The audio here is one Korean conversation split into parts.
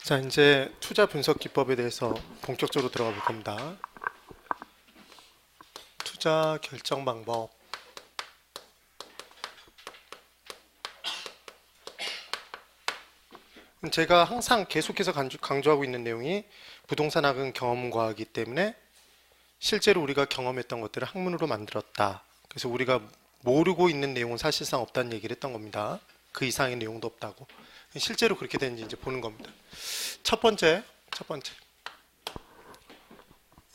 자, 이제 투자 분석 기법에 대해서 본격적으로 들어가 볼 겁니다. 투자 결정 방법. 제가 항상 계속해서 강조하고 있는 내용이 부동산학은 경험과학이기 때문에 실제로 우리가 경험했던 것들을 학문으로 만들었다. 그래서 우리가 모르고 있는 내용은 사실상 없다는 얘기를 했던 겁니다. 그 이상의 내용도 없다고. 실제로 그렇게 되는지 이제 보는 겁니다. 첫 번째.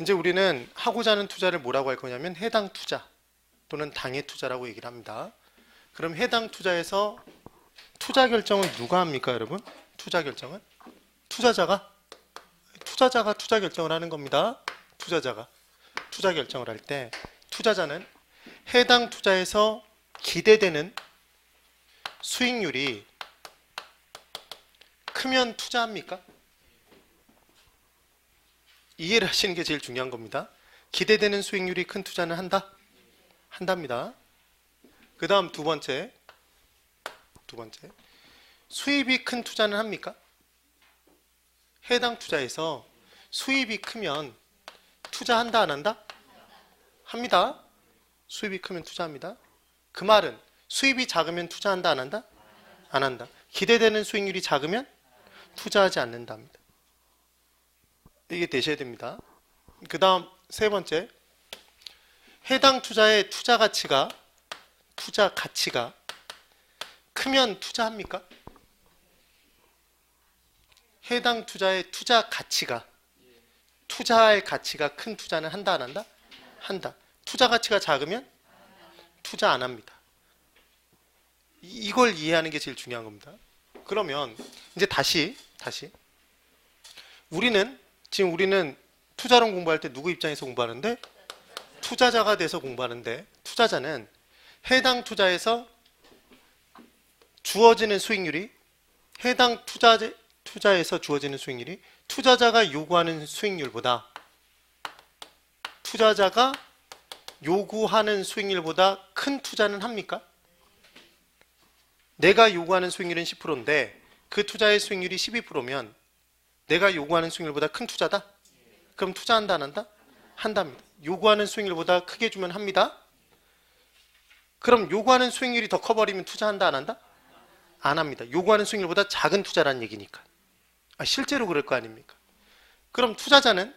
이제 우리는 하고자 하는 투자를 뭐라고 할 거냐면 해당 투자 또는 당해 투자라고 얘기를 합니다. 그럼 해당 투자에서 투자 결정을 누가 합니까, 여러분? 투자 결정은? 투자자가 투자 결정을 하는 겁니다. 투자자가 투자 결정을 할 때 투자자는 해당 투자에서 기대되는 수익률이 크면 투자합니까? 이해를 하시는 게 제일 중요한 겁니다. 기대되는 수익률이 큰 투자는 한다? 한답니다. 그 다음 두 번째. 수입이 큰 투자는 합니까? 해당 투자에서 수입이 크면 투자한다, 안 한다? 합니다. 수입이 크면 투자합니다. 그 말은 수입이 작으면 투자한다, 안 한다? 안 한다. 기대되는 수익률이 작으면 투자하지 않는답니다. 이게 되셔야 됩니다. 그 다음 세 번째. 해당 투자의 투자 가치가 크면 투자합니까? 해당 투자의 투자 가치가 투자할 가치가 큰 투자는 한다, 안 한다? 한다. 투자 가치가 작으면 투자 안 합니다. 이걸 이해하는 게 제일 중요한 겁니다. 그러면 이제 다시 우리는 투자론 공부할 때 누구 입장에서 공부하는데? 투자자가 돼서 공부하는데, 투자자는 해당 투자에서 주어지는 수익률이 해당 투자에서 주어지는 수익률이 투자자가 요구하는 수익률보다 큰 투자는 합니까? 내가 요구하는 수익률은 10%인데 그 투자의 수익률이 12%면 내가 요구하는 수익률보다 큰 투자다? 그럼 투자한다, 안 한다? 한답니다. 요구하는 수익률보다 크게 주면 합니다. 그럼 요구하는 수익률이 더 커버리면 투자한다, 안 한다? 안 합니다. 요구하는 수익률보다 작은 투자라는 얘기니까. 실제로 그럴 거 아닙니까? 그럼 투자자는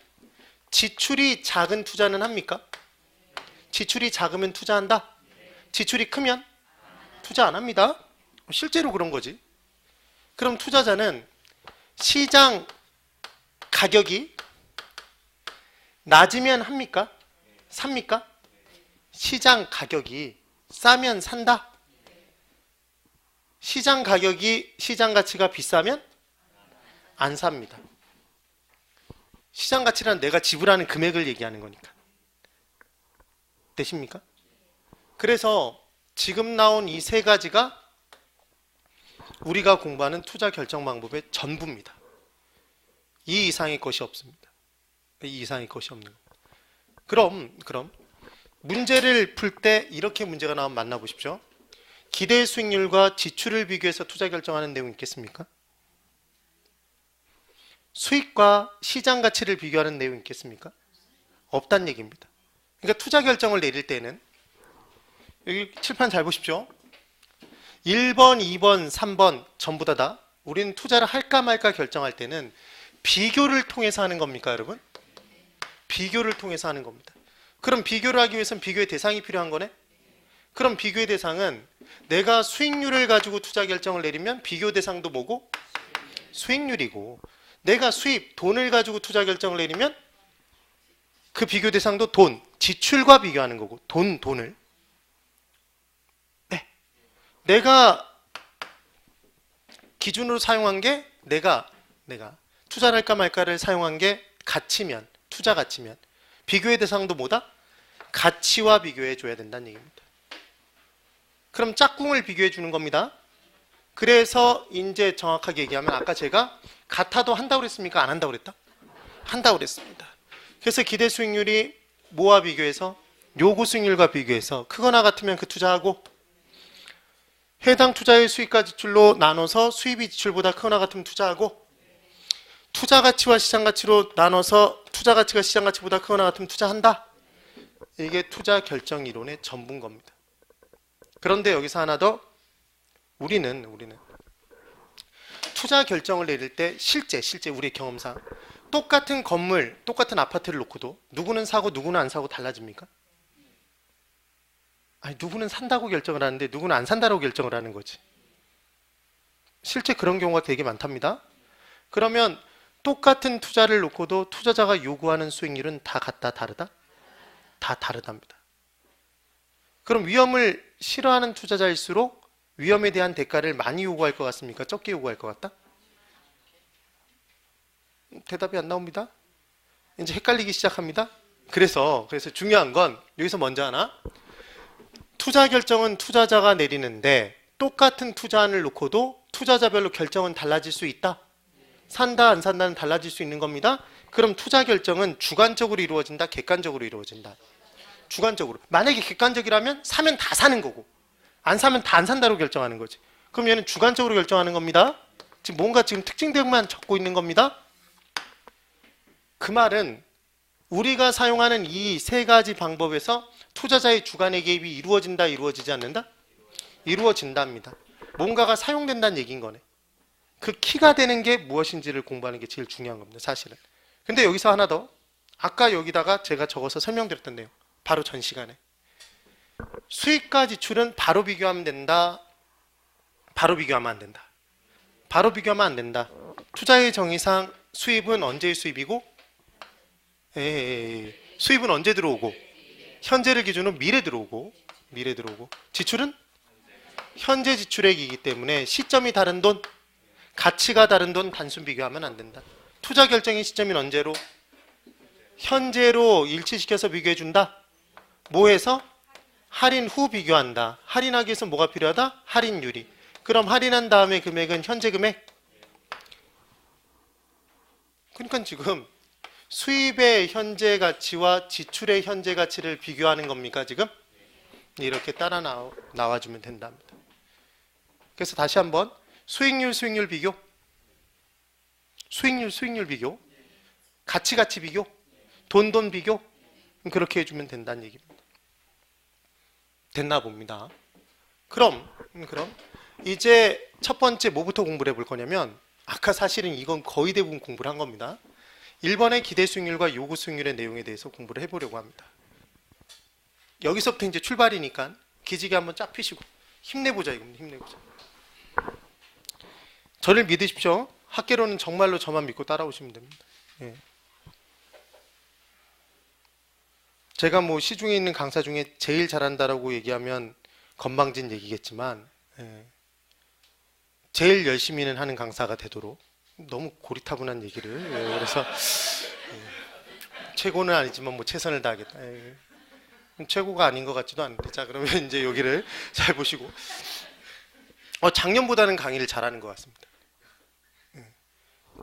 지출이 작은 투자는 합니까? 지출이 작으면 투자한다? 지출이 크면 투자 안 합니다. 실제로 그런 거지. 그럼 투자자는 시장 가격이 낮으면 합니까? 삽니까? 시장 가격이 싸면 산다? 시장 가치가 비싸면 안 삽니다. 시장 가치란 내가 지불하는 금액을 얘기하는 거니까. 되십니까? 그래서 지금 나온 이 세 가지가 우리가 공부하는 투자 결정 방법의 전부입니다. 이 이상의 것이 없습니다. 이 이상의 것이 없는 겁니다. 그럼 문제를 풀 때 이렇게 문제가 나오면 만나보십시오. 기대 수익률과 지출을 비교해서 투자 결정하는 내용 있겠습니까? 수익과 시장 가치를 비교하는 내용 있겠습니까? 없다는 얘기입니다. 그러니까 투자 결정을 내릴 때는 여기 칠판 잘 보십시오. 1번, 2번, 3번 전부 다 우리는 투자를 할까 말까 결정할 때는 비교를 통해서 하는 겁니까, 여러분? 비교를 통해서 하는 겁니다. 그럼 비교를 하기 위해서는 비교의 대상이 필요한 거네? 그럼 비교의 대상은 내가 수익률을 가지고 투자 결정을 내리면 비교 대상도 뭐고? 수익률이고, 내가 돈을 가지고 투자 결정을 내리면 그 비교 대상도 지출과 비교하는 거고, 돈을. 네. 내가 기준으로 사용한 게 내가 투자를 할까 말까를 사용한 게 가치면, 투자 가치면 비교의 대상도 뭐다? 가치와 비교해 줘야 된다는 얘기입니다. 그럼 짝꿍을 비교해 주는 겁니다. 그래서 이제 정확하게 얘기하면 아까 제가 같아도 한다고 그랬습니까? 안 한다고 그랬다? 한다고 그랬습니다. 그래서 기대 수익률이 뭐와 비교해서? 요구 수익률과 비교해서 크거나 같으면 그 투자하고, 해당 투자의 수익과 지출로 나눠서 수입이 지출보다 크거나 같으면 투자하고, 투자 가치와 시장 가치로 나눠서 투자 가치가 시장 가치보다 크거나 같으면 투자한다. 이게 투자 결정 이론의 전부인 겁니다. 그런데 여기서 하나 더, 우리는 투자 결정을 내릴 때 실제 우리의 경험상 똑같은 건물, 똑같은 아파트를 놓고도 누구는 사고 누구는 안 사고 달라집니까? 아니, 누구는 산다고 결정을 하는데 누구는 안 산다고 결정을 하는 거지. 실제 그런 경우가 되게 많답니다. 그러면 똑같은 투자를 놓고도 투자자가 요구하는 수익률은 다 같다, 다르다? 다 다르답니다. 그럼 위험을 싫어하는 투자자일수록 위험에 대한 대가를 많이 요구할 것 같습니까? 적게 요구할 것 같다? 대답이 안 나옵니다. 이제 헷갈리기 시작합니다. 그래서 중요한 건 여기서 먼저 하나, 투자 결정은 투자자가 내리는데 똑같은 투자안을 놓고도 투자자별로 결정은 달라질 수 있다. 산다 안 산다는 달라질 수 있는 겁니다. 그럼 투자 결정은 주관적으로 이루어진다, 객관적으로 이루어진다? 주관적으로. 만약에 객관적이라면 사면 다 사는 거고 안 사면 다 안 산다고 결정하는 거지. 그럼 얘는 주관적으로 결정하는 겁니다. 지금 뭔가 특징들만 적고 있는 겁니다. 그 말은 우리가 사용하는 이 세 가지 방법에서 투자자의 주관의 개입이 이루어진다, 이루어지지 않는다? 이루어진답니다. 뭔가가 사용된다는 얘기인 거네. 그 키가 되는 게 무엇인지를 공부하는 게 제일 중요한 겁니다, 사실은. 근데 여기서 하나 더, 아까 여기다가 제가 적어서 설명드렸던 내용, 바로 전 시간에 수익과 지출은 바로 비교하면 된다, 바로 비교하면 안 된다. 바로 비교하면 안 된다. 투자의 정의상 수입은 언제의 수입이고, 수입은 언제 들어오고, 현재를 기준으로 미래 들어오고, 지출은 현재 지출액이기 때문에 시점이 다른 돈, 가치가 다른 돈 단순 비교하면 안 된다. 투자 결정의 시점인 언제로? 현재로 일치시켜서 비교해 준다. 뭐해서? 할인 후 비교한다. 할인하기 위해서 뭐가 필요하다? 할인율이. 그럼 할인한 다음에 금액은 현재 금액? 그러니까 지금 수입의 현재 가치와 지출의 현재 가치를 비교하는 겁니까, 지금? 이렇게 따라 나와주면 된답니다. 그래서 다시 한번 수익률 비교, 수익률 비교, 가치 비교, 돈 비교, 그렇게 해주면 된다는 얘기입니다. 됐나 봅니다. 그럼 이제 첫 번째 뭐부터 공부를 해볼 거냐면, 아까 사실은 이건 거의 대부분 공부를 한 겁니다. 1번의 기대 수익률과 요구 수익률의 내용에 대해서 공부를 해보려고 합니다. 여기서부터 이제 출발이니까 기지개 한번 쫙 펴시고 힘내보자 이겁니다. 힘내보자. 저를 믿으십시오. 학계로는 정말로 저만 믿고 따라오시면 됩니다. 예. 제가 뭐 시중에 있는 강사 중에 제일 잘한다라고 얘기하면 건방진 얘기겠지만, 제일 열심히는 하는 강사가 되도록, 너무 고리타분한 얘기를, 그래서 최고는 아니지만 뭐 최선을 다하겠다. 최고가 아닌 것 같지도 않은데, 자 그러면 이제 여기를 잘 보시고, 작년보다는 강의를 잘하는 것 같습니다.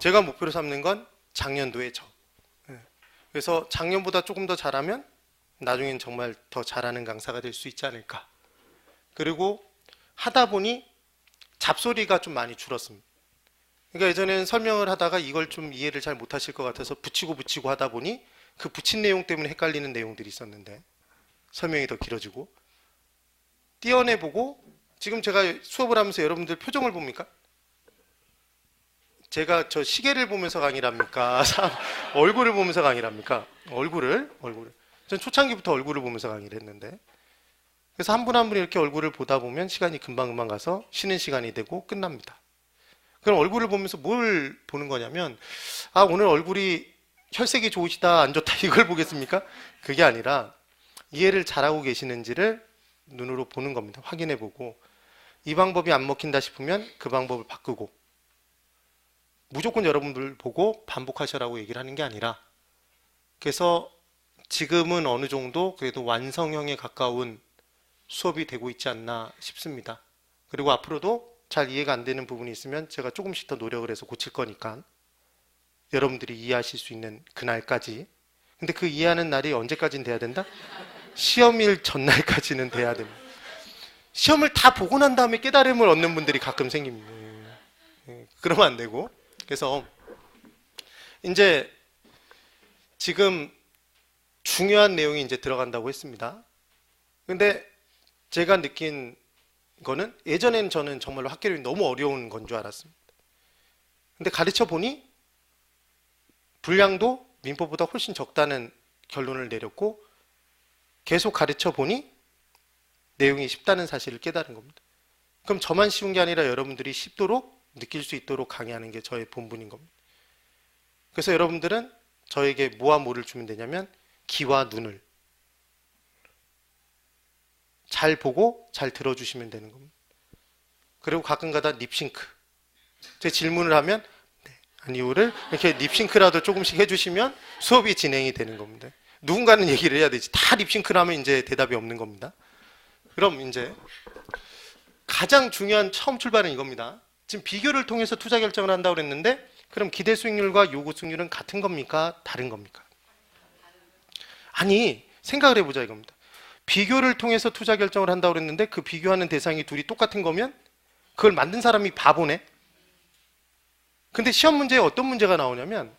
제가 목표로 삼는 건 작년도의 저. 그래서 작년보다 조금 더 잘하면 나중엔 정말 더 잘하는 강사가 될 수 있지 않을까. 그리고 하다 보니 잡소리가 좀 많이 줄었습니다. 그러니까 예전에는 설명을 하다가 이걸 좀 이해를 잘 못하실 것 같아서 붙이고 하다 보니 그 붙인 내용 때문에 헷갈리는 내용들이 있었는데, 설명이 더 길어지고 띄어내보고, 지금 제가 수업을 하면서 여러분들 표정을 봅니까? 제가 저 시계를 보면서 강의를 합니까? 얼굴을 보면서 강의를 합니까? 얼굴을. 전 초창기부터 얼굴을 보면서 강의를 했는데, 그래서 한 분 한 분 이렇게 얼굴을 보다 보면 시간이 금방 가서 쉬는 시간이 되고 끝납니다. 그럼 얼굴을 보면서 뭘 보는 거냐면, 아 오늘 얼굴이 혈색이 좋으시다 안 좋다 이걸 보겠습니까? 그게 아니라 이해를 잘하고 계시는지를 눈으로 보는 겁니다. 확인해보고, 이 방법이 안 먹힌다 싶으면 그 방법을 바꾸고, 무조건 여러분들 보고 반복하셔라고 얘기를 하는 게 아니라, 그래서 지금은 어느 정도 그래도 완성형에 가까운 수업이 되고 있지 않나 싶습니다. 그리고 앞으로도 잘 이해가 안 되는 부분이 있으면 제가 조금씩 더 노력을 해서 고칠 거니까 여러분들이 이해하실 수 있는 그날까지. 근데 그 이해하는 날이 언제까지는 돼야 된다? 시험일 전날까지는 돼야 됩니다. 시험을 다 보고 난 다음에 깨달음을 얻는 분들이 가끔 생깁니다. 그러면 안 되고. 그래서 이제 지금 중요한 내용이 이제 들어간다고 했습니다. 근데 제가 느낀 거는 예전에는 저는 정말로 학계론이 너무 어려운 건 줄 알았습니다. 근데 가르쳐 보니 분량도 민법보다 훨씬 적다는 결론을 내렸고 계속 가르쳐 보니 내용이 쉽다는 사실을 깨달은 겁니다. 그럼 저만 쉬운 게 아니라 여러분들이 쉽도록 느낄 수 있도록 강의하는 게 저의 본분인 겁니다. 그래서 여러분들은 저에게 뭐와 뭐를 주면 되냐면 귀와 눈을 잘 보고 잘 들어주시면 되는 겁니다. 그리고 가끔가다 립싱크. 제 질문을 하면 네, 아니요를 이렇게 립싱크라도 조금씩 해주시면 수업이 진행이 되는 겁니다. 누군가는 얘기를 해야 되지. 다 립싱크를 하면 이제 대답이 없는 겁니다. 그럼 이제 가장 중요한 처음 출발은 이겁니다. 지금 비교를 통해서 투자 결정을 한다고 그랬는데 그럼 기대 수익률과 요구 수익률은 같은 겁니까? 다른 겁니까? 아니, 생각을 해보자 이겁니다. 비교를 통해서 투자 결정을 한다고 그랬는데 그 비교하는 대상이 둘이 똑같은 거면 그걸 만든 사람이 바보네? 근데 시험 문제에 어떤 문제가 나오냐면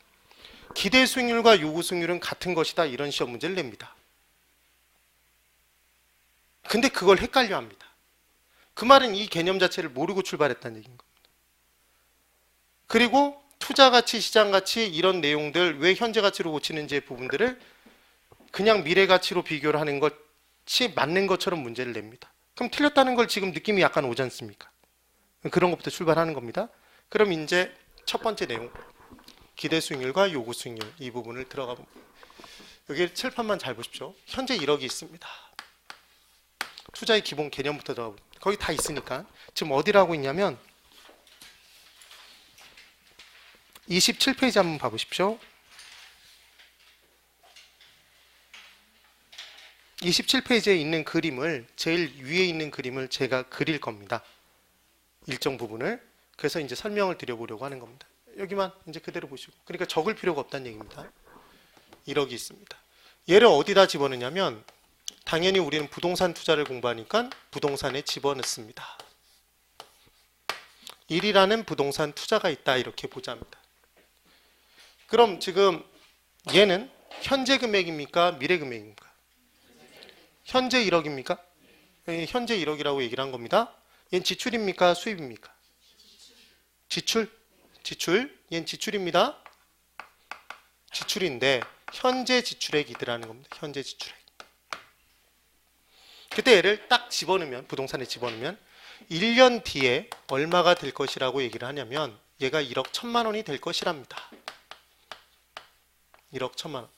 기대 수익률과 요구 수익률은 같은 것이다 이런 시험 문제를 냅니다. 근데 그걸 헷갈려 합니다. 그 말은 이 개념 자체를 모르고 출발했다는 얘기인 겁니다. 그리고 투자 가치, 시장 가치 이런 내용들 왜 현재 가치로 고치는지의 부분들을 그냥 미래 가치로 비교를 하는 것이 맞는 것처럼 문제를 냅니다. 그럼 틀렸다는 걸 지금 느낌이 약간 오지 않습니까? 그런 것부터 출발하는 겁니다. 그럼 이제 첫 번째 내용 기대 수익률과 요구 수익률 이 부분을 들어가 봅니다. 여기 칠판만 잘 보십시오. 현재 1억이 있습니다. 투자의 기본 개념부터 들어가 봅니다. 거기 다 있으니까 지금 어디를 하고 있냐면 27페이지 한번 봐보십시오. 27페이지에 있는 그림을 제일 위에 있는 그림을 제가 그릴 겁니다. 일정 부분을. 그래서 이제 설명을 드려보려고 하는 겁니다. 여기만 이제 그대로 보시고. 그러니까 적을 필요가 없다는 얘기입니다. 1억이 있습니다. 얘를 어디다 집어넣냐면 당연히 우리는 부동산 투자를 공부하니까 부동산에 집어넣습니다. 1이라는 부동산 투자가 있다 이렇게 보자입니다. 그럼 지금 얘는 현재 금액입니까? 미래 금액입니까? 현재 1억입니까? 현재 1억이라고 얘기를 한 겁니다. 얘는 지출입니까? 수입입니까? 지출? 지출. 얘는 지출입니다. 지출인데 현재 지출액이더라는 겁니다. 현재 지출액. 그때 얘를 딱 집어넣으면 부동산에 집어넣으면 1년 뒤에 얼마가 될 것이라고 얘기를 하냐면 얘가 1억 1천만 원이 될 것이랍니다. 1억 1천만 원.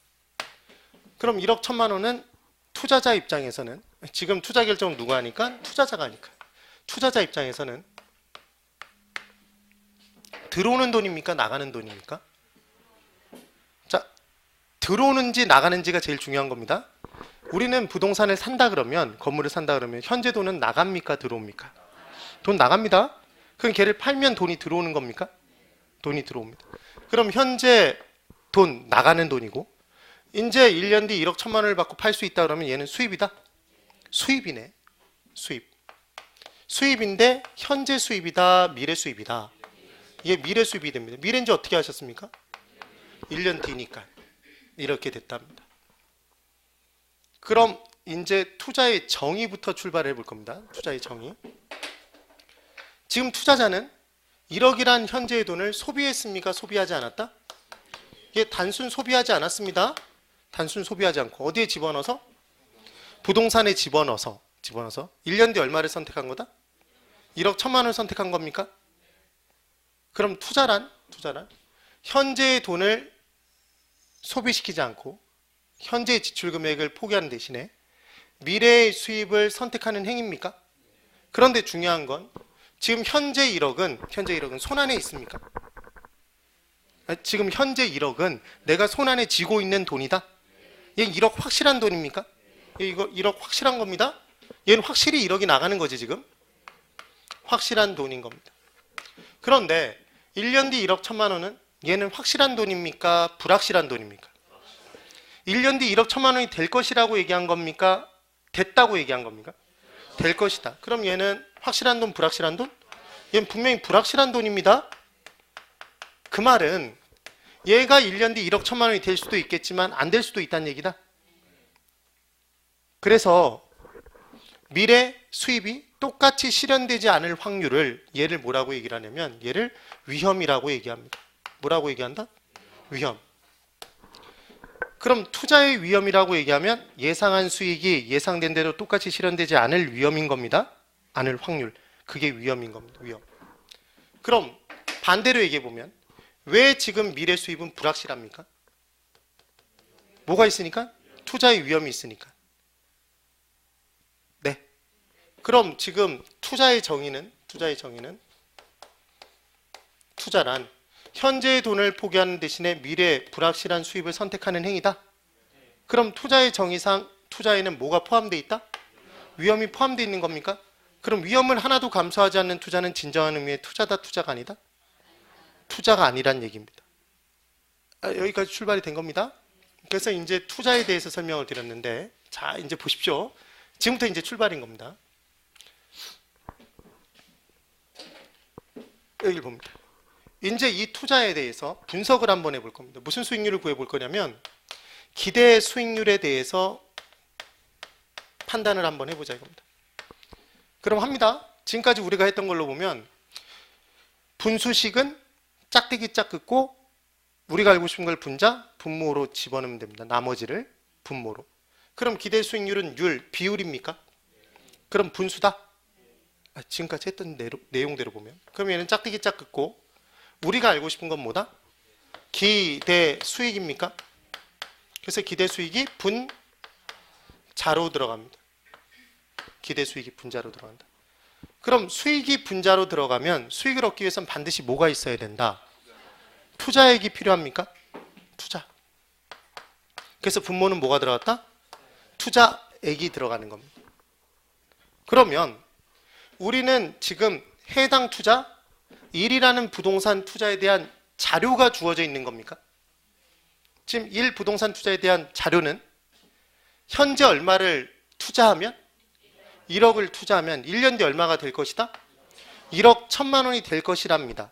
그럼 1억 1천만 원은 투자자 입장에서는 지금 투자 결정은 누가 하니까? 투자자가 하니까. 투자자 입장에서는 들어오는 돈입니까? 나가는 돈입니까? 자, 들어오는지 나가는지가 제일 중요한 겁니다. 우리는 부동산을 산다 그러면 건물을 산다 그러면 현재 돈은 나갑니까? 들어옵니까? 돈 나갑니다. 그럼 걔를 팔면 돈이 들어오는 겁니까? 돈이 들어옵니다. 그럼 현재 돈 나가는 돈이고 이제 1년 뒤 1억 1천만 원을 받고 팔 수 있다 그러면 얘는 수입이다? 수입이네. 수입. 수입인데 현재 수입이다? 미래 수입이다? 이게 미래 수입이 됩니다. 미래인지 어떻게 하셨습니까? 1년 뒤니까 이렇게 됐답니다. 그럼 이제 투자의 정의부터 출발해 볼 겁니다. 투자의 정의. 지금 투자자는 1억이란 현재의 돈을 소비했습니까? 소비하지 않았다? 이게 단순 소비하지 않았습니다. 단순 소비하지 않고 어디에 집어넣어서? 부동산에 집어넣어서 1년 뒤 얼마를 선택한 거다? 1억 1천만 원을 선택한 겁니까? 그럼 투자란 현재의 돈을 소비시키지 않고 현재의 지출 금액을 포기하는 대신에 미래의 수입을 선택하는 행위입니까? 그런데 중요한 건 지금 현재 1억은 손안에 있습니까? 지금 현재 1억은 내가 손안에 쥐고 있는 돈이다? 얘 1억 확실한 돈입니까? 이거 1억 확실한 겁니다. 얘는 확실히 1억이 나가는 거지 지금. 확실한 돈인 겁니다. 그런데 1년 뒤 1억 1천만 원은 얘는 확실한 돈입니까? 불확실한 돈입니까? 1년 뒤 1억 1천만 원이 될 것이라고 얘기한 겁니까? 됐다고 얘기한 겁니까? 될 것이다. 그럼 얘는 확실한 돈, 불확실한 돈? 얘는 분명히 불확실한 돈입니다. 그 말은 얘가 1년 뒤 1억 1천만 원이 될 수도 있겠지만 안 될 수도 있다는 얘기다. 그래서 미래 수입이 똑같이 실현되지 않을 확률을 얘를 뭐라고 얘기를 하냐면 얘를 위험이라고 얘기합니다. 뭐라고 얘기한다? 위험. 그럼 투자의 위험이라고 얘기하면 예상한 수익이 예상된 대로 똑같이 실현되지 않을 위험인 겁니다. 않을 확률. 그게 위험인 겁니다. 위험. 그럼 반대로 얘기해 보면 왜 지금 미래 수입은 불확실합니까? 뭐가 있으니까? 투자의 위험이 있으니까. 네. 그럼 지금 투자의 정의는 투자란 현재의 돈을 포기하는 대신에 미래의 불확실한 수입을 선택하는 행위다. 그럼 투자의 정의상 투자에는 뭐가 포함되어 있다? 위험이 포함되어 있는 겁니까? 그럼 위험을 하나도 감수하지 않는 투자는 진정한 의미의 투자다, 투자가 아니다? 투자가 아니란 얘기입니다. 여기까지 출발이 된 겁니다. 그래서 이제 투자에 대해서 설명을 드렸는데, 자, 이제 보십시오. 지금부터 이제 출발인 겁니다. 여기를 봅니다. 이제 이 투자에 대해서 분석을 한번 해볼 겁니다. 무슨 수익률을 구해볼 거냐면 기대 수익률에 대해서 판단을 한번 해보자 이겁니다. 그럼 합니다. 지금까지 우리가 했던 걸로 보면 분수식은 짝대기 짝 긋고 우리가 알고 싶은 걸 분자, 분모로 집어넣으면 됩니다. 나머지를 분모로. 그럼 기대 수익률은 비율입니까? 그럼 분수다? 지금까지 했던 내용대로 보면. 그럼 얘는 짝대기 짝 긋고 우리가 알고 싶은 건 뭐다? 기대 수익입니까? 그래서 기대 수익이 분자로 들어갑니다. 기대 수익이 분자로 들어간다. 그럼 수익이 분자로 들어가면 수익을 얻기 위해서는 반드시 뭐가 있어야 된다? 투자액이 필요합니까? 투자. 그래서 분모는 뭐가 들어갔다? 투자액이 들어가는 겁니다. 그러면 우리는 지금 해당 투자 1이라는 부동산 투자에 대한 자료가 주어져 있는 겁니까? 지금 1 부동산 투자에 대한 자료는 현재 얼마를 투자하면 1억을 투자하면 1년 뒤 얼마가 될 것이다? 1억 1천만 원이 될 것이랍니다.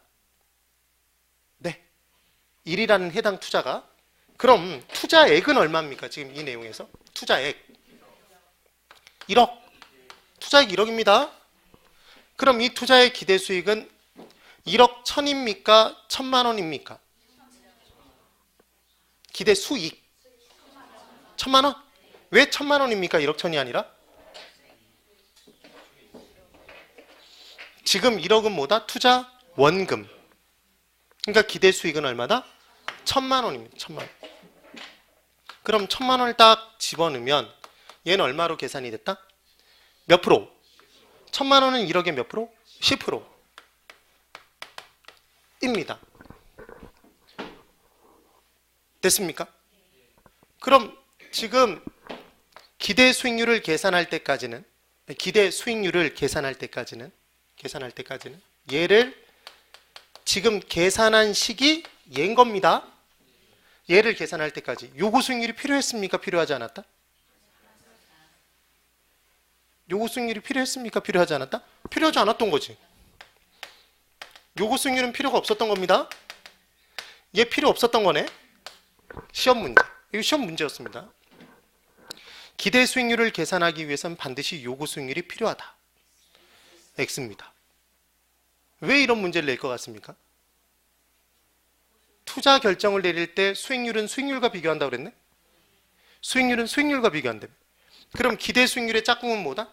네. 1이라는 해당 투자가. 그럼 투자액은 얼마입니까? 지금 이 내용에서. 투자액. 1억. 투자액 1억입니다. 그럼 이 투자의 기대 수익은 1억 1천입니까? 1천만 원입니까? 기대 수익. 1천만 원? 왜 1천만 원입니까? 1억 1천이 아니라? 지금 1억은 뭐다? 투자 원금. 그러니까 기대 수익은 얼마다? 1천만 원입니다. 1천만 원. 그럼 1천만 원을 딱 집어넣으면 얘는 얼마로 계산이 됐다? 몇 프로? 1천만 원은 1억에 몇 프로? 10% 입니다. 됐습니까? 그럼 지금 기대 수익률을 계산할 때까지는 얘를 지금 계산한 식이 얘인 겁니다. 얘를 계산할 때까지 요구 수익률이 필요했습니까? 필요하지 않았다? 요구 수익률이 필요했습니까? 필요하지 않았다? 필요하지 않았던 거지. 요구 수익률은 필요가 없었던 겁니다. 얘 필요 없었던 거네. 시험 문제. 이거 시험 문제였습니다. 기대 수익률을 계산하기 위해서는 반드시 요구 수익률이 필요하다. X입니다. 왜 이런 문제를 낼 것 같습니까? 투자 결정을 내릴 때 수익률은 수익률과 비교한다고 그랬네? 수익률은 수익률과 비교한다며. 그럼 기대 수익률의 짝꿍은 뭐다?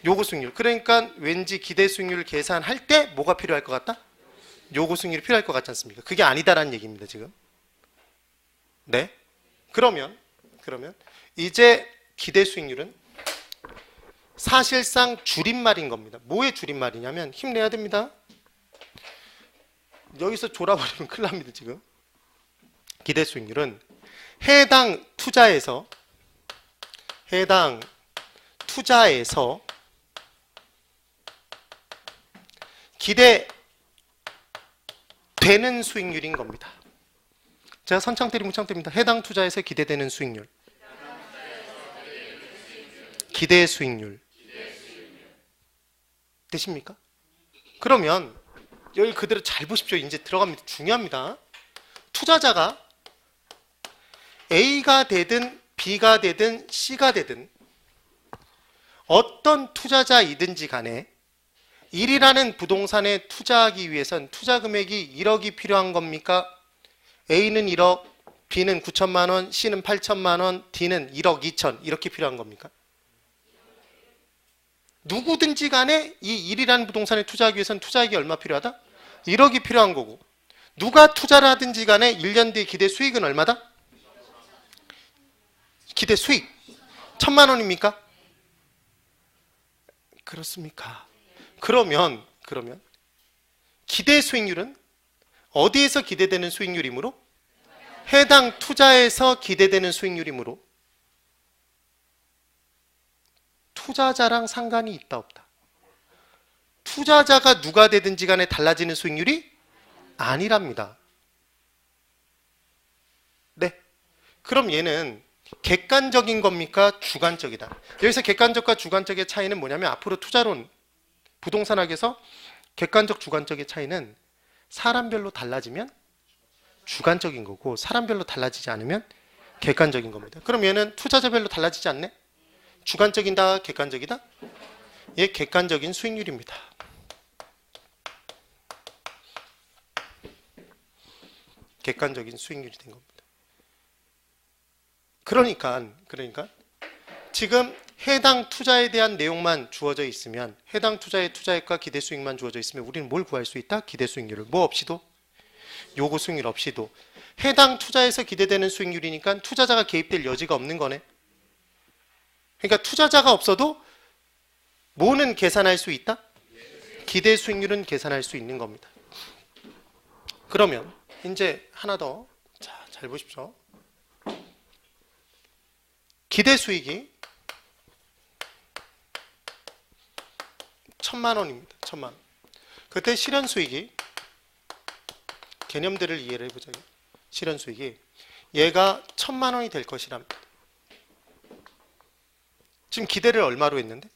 요구 수익률. 그러니까 왠지 기대 수익률을 계산할 때 뭐가 필요할 것 같다? 요구 수익률이 필요할 것 같지 않습니까? 그게 아니다라는 얘기입니다, 지금. 네. 그러면 이제 기대 수익률은 사실상 줄임말인 겁니다. 뭐의 줄임말이냐면 힘내야 됩니다. 여기서 졸아버리면 큰일 납니다, 지금. 기대 수익률은 해당 투자에서 기대되는 수익률인 겁니다. 제가 선창 때리면 묻창입니다. 해당 투자에서 기대되는 수익률. 기대 수익률. 되십니까? 그러면 여기 그대로 잘 보십시오. 이제 들어갑니다. 중요합니다. 투자자가 A가 되든 B가 되든 C가 되든 어떤 투자자이든지 간에 1이라는 부동산에 투자하기 위해선 투자 금액이 1억이 필요한 겁니까? A는 1억, B는 9천만 원, C는 8천만 원, D는 1억 2천 이렇게 필요한 겁니까? 누구든지 간에 이 1이라는 부동산에 투자하기 위해선 투자액이 얼마 필요하다? 1억이 필요한 거고, 누가 투자를 하든지 간에 1년 뒤에 기대 수익은 얼마다? 기대 수익 1천만 원입니까? 그렇습니까? 그러면 기대 수익률은 어디에서 기대되는 수익률이므로? 해당 투자에서 기대되는 수익률이므로 투자자랑 상관이 있다 없다? 투자자가 누가 되든지 간에 달라지는 수익률이 아니랍니다. 네. 그럼 얘는 객관적인 겁니까? 주관적이다. 여기서 객관적과 주관적의 차이는 뭐냐면, 앞으로 투자론, 부동산학에서 객관적, 주관적의 차이는 사람별로 달라지면 주관적인 거고, 사람별로 달라지지 않으면 객관적인 겁니다. 그럼 얘는 투자자별로 달라지지 않네? 주관적이다, 객관적이다? 얘 객관적인 수익률입니다. 객관적인 수익률이 된 겁니다. 그러니까 지금 해당 투자에 대한 내용만 주어져 있으면, 해당 투자의 투자액과 기대 수익만 주어져 있으면 우리는 뭘 구할 수 있다? 기대 수익률을. 뭐 없이도? 요구 수익률 없이도. 해당 투자에서 기대되는 수익률이니까 투자자가 개입될 여지가 없는 거네. 그러니까 투자자가 없어도 뭐는 계산할 수 있다? 기대 수익률은 계산할 수 있는 겁니다. 그러면 이제 하나 더, 자, 잘 보십시오. 기대 수익이 1,000만 원입니다. 1,000만 원. 그때 실현 수익이, 개념들을 이해를 해보자. 실현 수익이 얘가 1,000만 원이 될 것이랍니다. 지금 기대를 얼마로 했는데?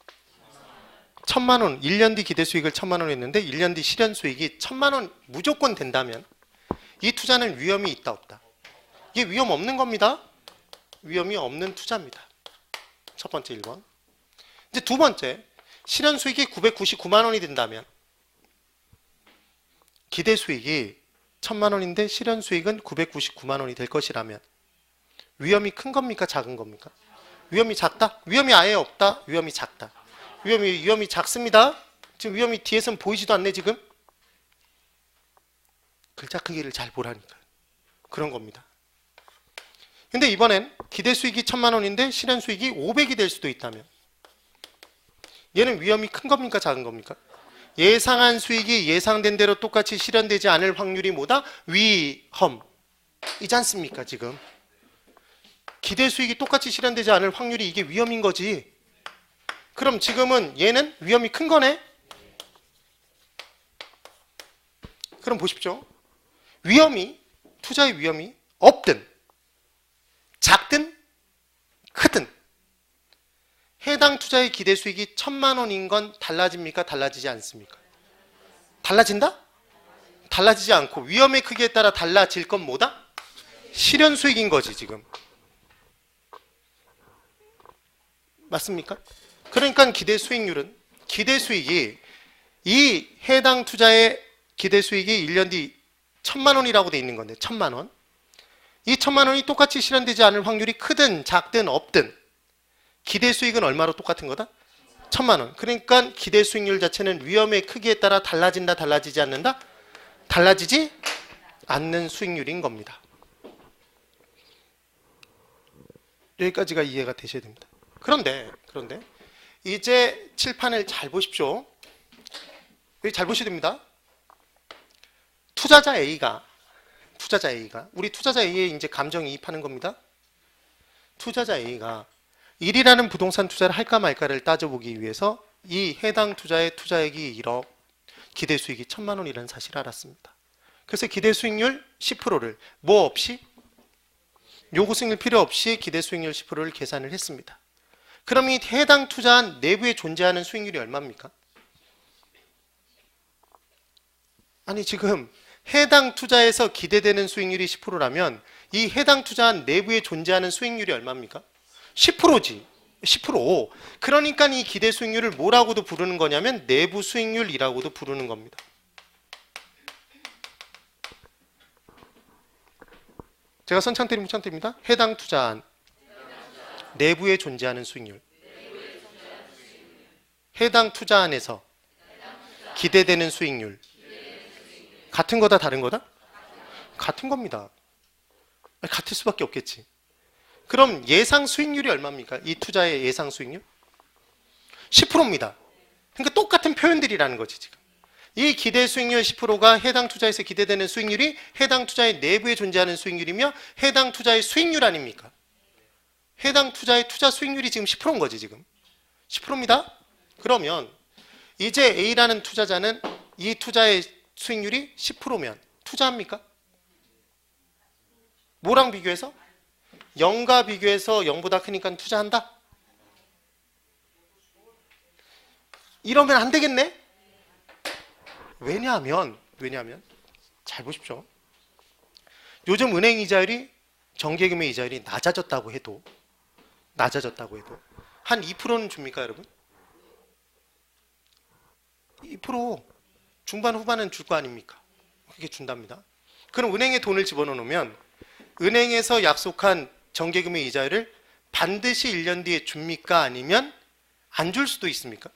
1,000만 원. 1년 뒤 기대 수익을 1,000만 원 했는데 1년 뒤 실현 수익이 1,000만 원 무조건 된다면 이 투자는 위험이 있다 없다? 이게 위험 없는 겁니다. 위험이 없는 투자입니다. 첫 번째 1번. 이제 두 번째, 실현 수익이 999만 원이 된다면, 기대 수익이 1,000만 원인데 실현 수익은 999만 원이 될 것이라면 위험이 큰 겁니까? 작은 겁니까? 위험이 작다? 위험이 아예 없다? 위험이 작다? 위험이 작습니다. 지금 위험이 뒤에서는 보이지도 않네. 지금 글자 크기를 잘 보라니까 그런 겁니다. 근데 이번엔 기대 수익이 1,000만 원인데 실현 수익이 500이 될 수도 있다면 얘는 위험이 큰 겁니까? 작은 겁니까? 예상한 수익이 예상된 대로 똑같이 실현되지 않을 확률이 뭐다? 위험이지 않습니까? 지금 기대 수익이 똑같이 실현되지 않을 확률이, 이게 위험인 거지. 그럼 지금은 얘는 위험이 큰 거네? 그럼 보십시오. 위험이, 투자의 위험이 없든 작든 크든 해당 투자의 기대 수익이 1,000만 원인 건 달라집니까? 달라지지 않습니까? 달라진다? 달라지지 않고 위험의 크기에 따라 달라질 건 뭐다? 실현 수익인 거지 지금. 맞습니까? 그러니까 기대 수익률은, 기대 수익이, 이 해당 투자의 기대 수익이 1년 뒤 1,000만 원이라고 돼 있는 건데 1,000만 원. 이 1,000만 원이 똑같이 실현되지 않을 확률이 크든 작든 없든 기대 수익은 얼마로 똑같은 거다? 1,000만 원. 그러니까 기대 수익률 자체는 위험의 크기에 따라 달라진다, 달라지지 않는다? 달라지지 않는 수익률인 겁니다. 여기까지가 이해가 되셔야 됩니다. 그런데 이제 칠판을 잘 보십시오. 여기 잘 보셔야 됩니다. 투자자 A가 우리 투자자 A에 이제 감정이입하는 겁니다. 투자자 A가 1이라는 부동산 투자를 할까 말까를 따져보기 위해서 이 해당 투자의 투자액이 1억, 기대 수익이 1,000만 원이라는 사실을 알았습니다. 그래서 기대 수익률 10%를 뭐 없이, 요구 수익률 필요 없이 기대 수익률 10%를 계산을 했습니다. 그럼 이 해당 투자한 내부에 존재하는 수익률이 얼마입니까? 아니 지금 해당 투자에서 기대되는 수익률이 10%라면 이 해당 투자한 내부에 존재하는 수익률이 얼마입니까? 10%지. 10%. 그러니까 이 기대 수익률을 뭐라고도 부르는 거냐면 내부 수익률이라고도 부르는 겁니다. 제가 선창 드립니다. 해당 투자한 내부에 존재하는 수익률. 해당 투자안에서 기대되는 수익률. 같은 거다 다른 거다? 같은 겁니다. 같을 수밖에 없겠지. 그럼 예상 수익률이 얼마입니까? 이 투자의 예상 수익률? 10%입니다. 그러니까 똑같은 표현들이라는 거지 지금. 이 기대 수익률 10%가 해당 투자에서 기대되는 수익률이 해당 투자의 내부에 존재하는 수익률이며 해당 투자의 수익률 아닙니까? 해당 투자의 투자 수익률이 지금 10%인 거지 지금. 10%입니다. 그러면 이제 A라는 투자자는 이 투자의 수익률이 10%면 투자합니까? 뭐랑 비교해서? 0과 비교해서 0보다 크니까 투자한다? 이러면 안 되겠네? 왜냐하면 잘 보십시오. 요즘 은행 이자율이 정기예금의 이자율이 낮아졌다고 해도 한 2%는 줍니까 여러분? 2% 중반 후반은 줄 거 아닙니까? 그렇게 준답니다. 그럼 은행에 돈을 집어넣으면 은행에서 약속한 정기예금의 이자율을 반드시 1년 뒤에 줍니까? 아니면 안 줄 수도 있습니까?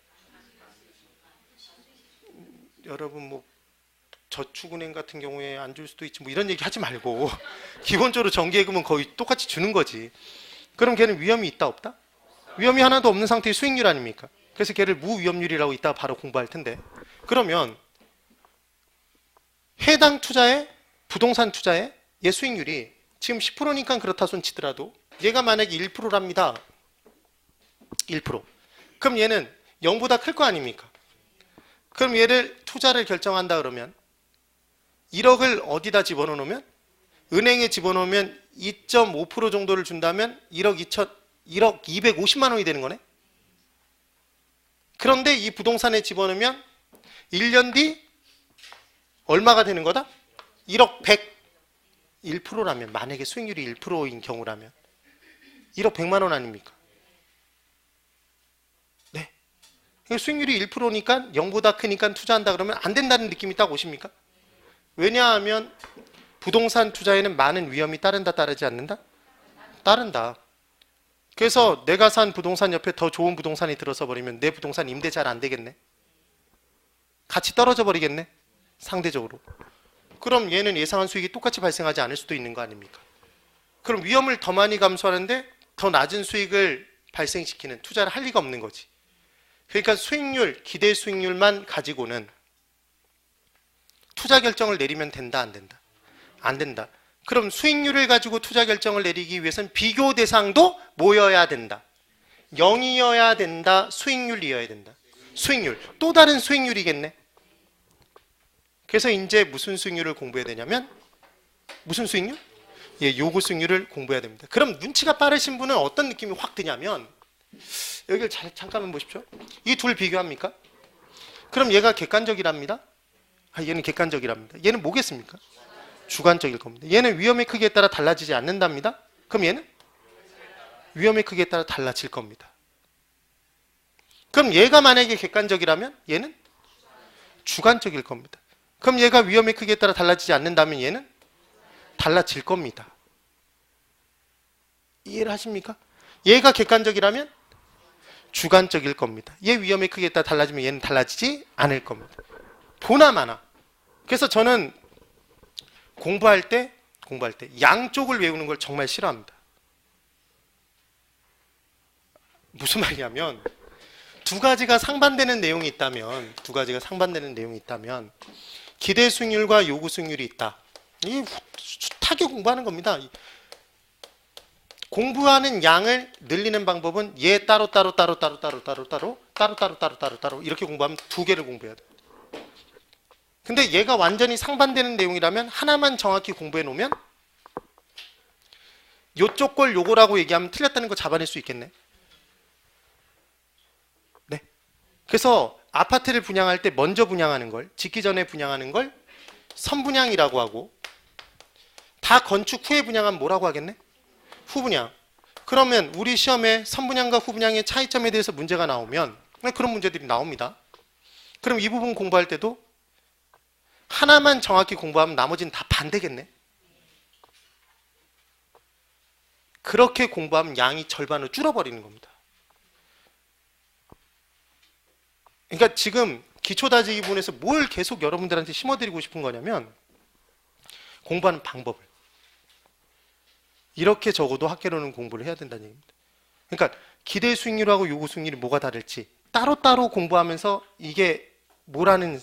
여러분 뭐 저축은행 같은 경우에 안 줄 수도 있지 뭐 이런 얘기 하지 말고 기본적으로 정기예금은 거의 똑같이 주는 거지. 그럼 걔는 위험이 있다 없다? 위험이 하나도 없는 상태의 수익률 아닙니까? 그래서 걔를 무위험률이라고 이따가 바로 공부할 텐데, 그러면 해당 투자의 부동산 투자의 얘 수익률이 지금 10%니까 그렇다 손 치더라도 얘가 만약에 1%랍니다. 1%. 그럼 얘는 0보다 클 거 아닙니까? 그럼 얘를 투자를 결정한다 그러면 1억을 어디다 집어넣으면 은행에 집어넣으면 2.5% 정도를 준다면 1억 250만 원이 되는 거네. 그런데 이 부동산에 집어넣으면 1년 뒤 얼마가 되는 거다? 1억 100. 1%라면 만약에 수익률이 1%인 경우라면 1억 100만 원 아닙니까? 네. 수익률이 1%니까 0보다 크니까 투자한다 그러면 안 된다는 느낌이 딱 오십니까? 왜냐하면 부동산 투자에는 많은 위험이 따른다 따르지 않는다? 따른다. 그래서 내가 산 부동산 옆에 더 좋은 부동산이 들어서 버리면 내 부동산 임대 잘 안 되겠네? 같이 떨어져 버리겠네? 상대적으로. 그럼 얘는 예상한 수익이 똑같이 발생하지 않을 수도 있는 거 아닙니까? 그럼 위험을 더 많이 감수하는데 더 낮은 수익을 발생시키는 투자를 할 리가 없는 거지. 그러니까 수익률, 기대 수익률만 가지고는 투자 결정을 내리면 된다, 안 된다? 안 된다. 그럼 수익률을 가지고 투자 결정을 내리기 위해서는 비교 대상도 뭐여야 된다? 0이어야 된다, 수익률이어야 된다. 수익률, 또 다른 수익률이겠네. 그래서 이제 무슨 수익률을 공부해야 되냐면 무슨 수익률? 예, 요구 수익률을 공부해야 됩니다. 그럼 눈치가 빠르신 분은 어떤 느낌이 확 드냐면 여기를 잠깐만 보십시오. 이 둘 비교합니까? 그럼 얘가 객관적이랍니다. 얘는 객관적이랍니다. 얘는 뭐겠습니까? 주관적일 겁니다. 얘는 위험의 크기에 따라 달라지지 않는답니다. 그럼 얘는 위험의 크기에 따라 달라질 겁니다. 그럼 얘가 만약에 객관적이라면 얘는 주관적일 겁니다. 그럼 얘가 위험의 크기에 따라 달라지지 않는다면 얘는 달라질 겁니다. 이해를 하십니까? 얘가 객관적이라면 주관적일 겁니다. 얘 위험의 크기에 따라 달라지면 얘는 달라지지 않을 겁니다. 보나마나. 그래서 저는 공부할 때 양쪽을 외우는 걸 정말 싫어합니다. 무슨 말이냐면 두 가지가 상반되는 내용이 있다면 기대 수익률과 요구 수익률이 있다. 이 숱하게 공부하는 겁니다. 공부하는 양을 늘리는 방법은 얘 따로 이렇게 공부하면 두 개를 공부해야 돼요. 근데 얘가 완전히 상반되는 내용이라면 하나만 정확히 공부해 놓으면 요쪽 걸 요거라고 얘기하면 틀렸다는 거 잡아낼 수 있겠네. 네. 그래서 아파트를 분양할 때 먼저 분양하는 걸, 짓기 전에 분양하는 걸 선분양이라고 하고, 다 건축 후에 분양하면 뭐라고 하겠네? 후분양. 그러면 우리 시험에 선분양과 후분양의 차이점에 대해서 문제가 나오면 그런 문제들이 나옵니다. 그럼 이 부분 공부할 때도 하나만 정확히 공부하면 나머지는 다 반대겠네. 그렇게 공부하면 양이 절반으로 줄어버리는 겁니다. 그러니까 지금 기초다지기 부분에서 뭘 계속 여러분들한테 심어드리고 싶은 거냐면 공부하는 방법을. 이렇게 적어도 학계론은 공부를 해야 된다는 얘기입니다. 그러니까 기대 수익률하고 요구 수익률이 뭐가 다를지 따로따로 공부하면서 이게 뭐라는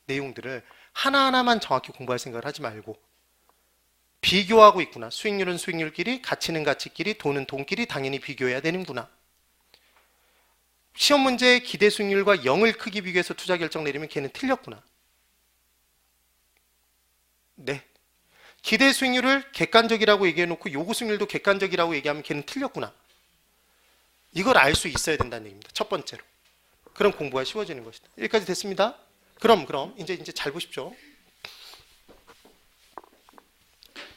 내용들을 하나하나만 정확히 공부할 생각을 하지 말고 비교하고 있구나. 수익률은 수익률끼리, 가치는 가치끼리, 돈은 돈끼리 당연히 비교해야 되는구나. 시험 문제의 기대 수익률과 0을 크기 비교해서 투자 결정 내리면 걔는 틀렸구나. 네. 기대 수익률을 객관적이라고 얘기해놓고 요구 수익률도 객관적이라고 얘기하면 걔는 틀렸구나. 이걸 알 수 있어야 된다는 얘기입니다. 첫 번째로. 그럼 공부가 쉬워지는 것이다. 여기까지 됐습니다. 그럼 이제 잘 보십시오.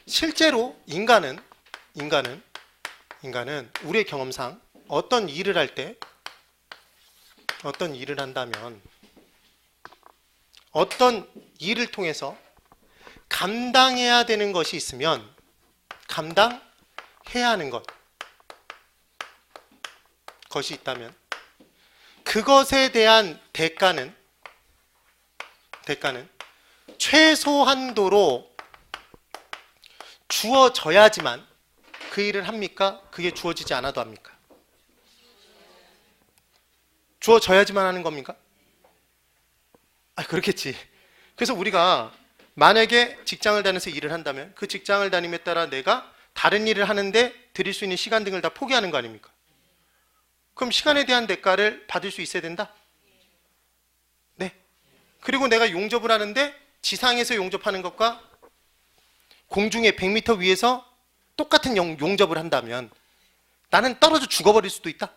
실제로 인간은 우리의 경험상 어떤 일을 한다면 어떤 일을 통해서 감당해야 되는 것이 있으면 감당해야 하는 것이 있다면 그것에 대한 대가는 최소한도로 주어져야지만 그 일을 합니까? 그게 주어지지 않아도 합니까? 주어져야지만 하는 겁니까? 그렇겠지. 그래서 우리가 만약에 직장을 다니면서 일을 한다면 그 직장을 다님에 따라 내가 다른 일을 하는데 드릴 수 있는 시간 등을 다 포기하는 거 아닙니까? 그럼 시간에 대한 대가를 받을 수 있어야 된다? 네. 그리고 내가 용접을 하는데 지상에서 용접하는 것과 공중에 100m 위에서 똑같은 용접을 한다면 나는 떨어져 죽어버릴 수도 있다.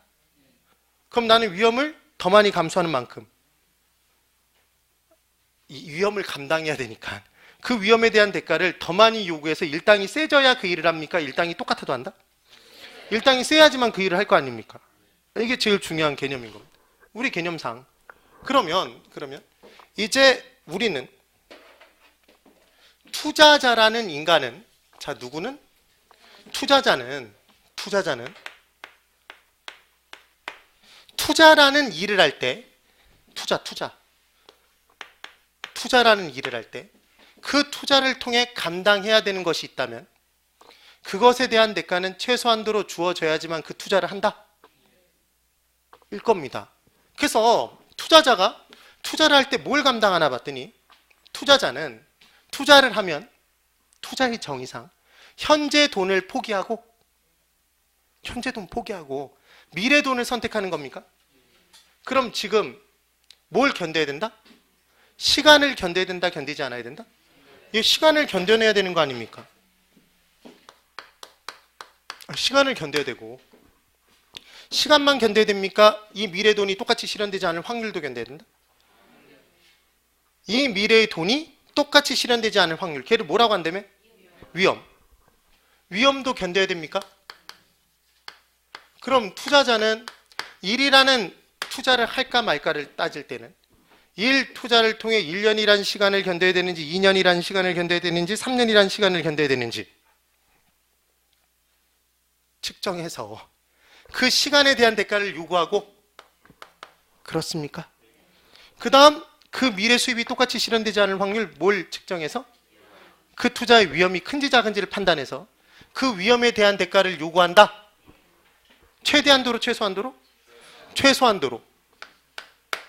그럼 나는 위험을 더 많이 감수하는 만큼 이 위험을 감당해야 되니까 그 위험에 대한 대가를 더 많이 요구해서 일당이 세져야 그 일을 합니까? 일당이 똑같아도 한다? 일당이 세야지만 그 일을 할 거 아닙니까? 이게 제일 중요한 개념인 겁니다. 우리 개념상. 그러면 이제 우리는 투자자라는 인간은 누구는? 투자자는 투자라는 일을 할 때 투자라는 일을 할 때 그 투자를 통해 감당해야 되는 것이 있다면 그것에 대한 대가는 최소한도로 주어져야지만 그 투자를 한다. 일 겁니다. 그래서 투자자가 투자를 할 때 뭘 감당하나 봤더니 투자자는 투자를 하면 투자의 정의상 현재 돈을 포기하고 미래 돈을 선택하는 겁니까? 그럼 지금 뭘 견뎌야 된다? 시간을 견뎌야 된다, 견디지 않아야 된다? 이 시간을 견뎌내야 되는 거 아닙니까? 시간을 견뎌야 되고 시간만 견뎌야 됩니까? 이 미래 돈이 똑같이 실현되지 않을 확률도 견뎌야 된다? 이 미래의 돈이 똑같이 실현되지 않을 확률, 걔를 뭐라고 한다며? 위험도 견뎌야 됩니까? 그럼 투자자는 일이라는 투자를 할까 말까를 따질 때는 일 투자를 통해 1년이라는 시간을 견뎌야 되는지 2년이라는 시간을 견뎌야 되는지 3년이라는 시간을 견뎌야 되는지 측정해서 그 시간에 대한 대가를 요구하고 그렇습니까? 그 다음 그 미래 수입이 똑같이 실현되지 않을 확률 뭘 측정해서 그 투자의 위험이 큰지 작은지를 판단해서 그 위험에 대한 대가를 요구한다. 최대한도로 최소한도로? 최소한도로.